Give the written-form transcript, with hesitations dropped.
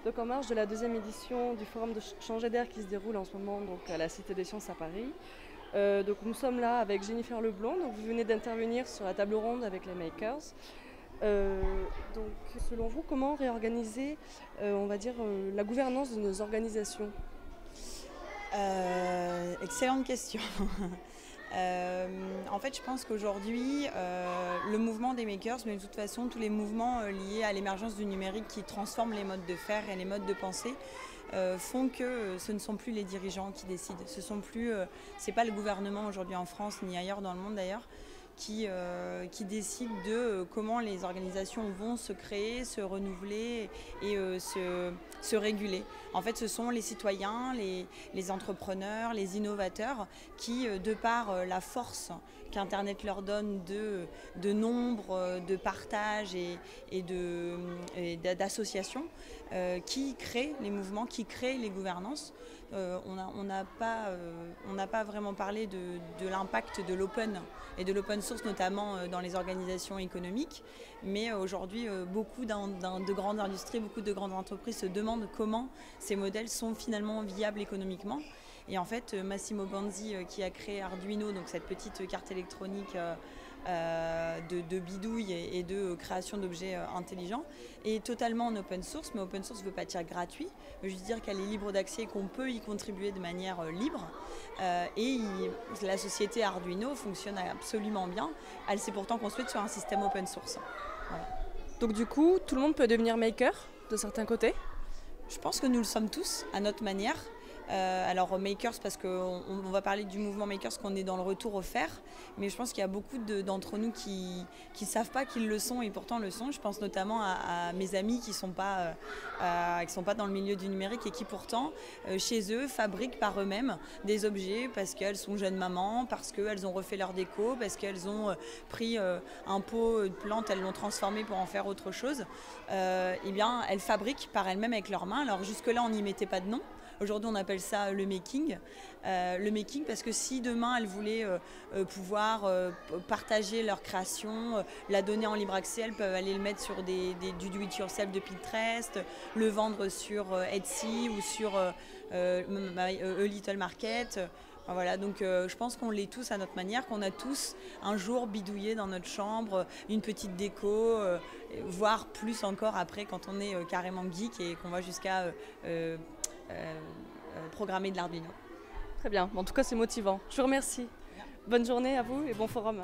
Donc en marge de la deuxième édition du forum de Changer d'air qui se déroule en ce moment donc, à la Cité des Sciences à Paris. Donc nous sommes là avec Jennifer Leblond, donc vous venez d'intervenir sur la table ronde avec les makers. Donc selon vous, comment réorganiser on va dire, la gouvernance de nos organisations? Excellente question. En fait, je pense qu'aujourd'hui, le mouvement des makers, mais de toute façon, tous les mouvements liés à l'émergence du numérique qui transforment les modes de faire et les modes de pensée, font que ce ne sont plus les dirigeants qui décident. C'est pas le gouvernement aujourd'hui en France ni ailleurs dans le monde d'ailleurs qui décide de comment les organisations vont se créer, se renouveler et se réguler. En fait, ce sont les citoyens, les entrepreneurs, les innovateurs qui, de par la force qu'Internet leur donne de nombre, de partage et d'associations, qui créent les mouvements, qui créent les gouvernances. On n'a pas vraiment parlé de l'impact de l'open et de l'open source, notamment dans les organisations économiques. Mais aujourd'hui, beaucoup de grandes industries, beaucoup de grandes entreprises se demandent comment ces modèles sont finalement viables économiquement. Et en fait, Massimo Banzi, qui a créé Arduino, donc cette petite carte électronique de bidouille et de création d'objets intelligents, est totalement en open source. Mais open source ne veut pas dire gratuit, veut juste dire qu'elle est libre d'accès et qu'on peut y contribuer de manière libre. La société Arduino fonctionne absolument bien. Elle s'est pourtant construite sur un système open source. Voilà. Donc du coup, tout le monde peut devenir maker de certains côtés? Je pense que nous le sommes tous à notre manière. Alors makers, parce qu'on va parler du mouvement makers qu'on est dans le retour au faire, mais je pense qu'il y a beaucoup d'entre nous qui ne savent pas qu'ils le sont et pourtant le sont. Je pense notamment à mes amis qui sont pas dans le milieu du numérique et qui pourtant chez eux fabriquent par eux-mêmes des objets parce qu'elles sont jeunes mamans, parce qu'elles ont refait leur déco, parce qu'elles ont pris un pot de plantes, elles l'ont transformé pour en faire autre chose. Eh bien, elles fabriquent par elles-mêmes avec leurs mains. Alors jusque-là, on n'y mettait pas de nom. Aujourd'hui, on appelle ça le making. Le making parce que si demain, elles voulaient pouvoir partager leur création, la donner en libre accès, elles peuvent aller le mettre sur du do-it-yourself de Pinterest, le vendre sur Etsy ou sur A Little Market. Voilà, donc je pense qu'on l'est tous à notre manière, qu'on a tous un jour bidouillé dans notre chambre une petite déco, voire plus encore après quand on est carrément geek et qu'on va jusqu'à programmer de l'Arduino. Très bien, en tout cas c'est motivant. Je vous remercie. Bonne journée à vous et bon forum.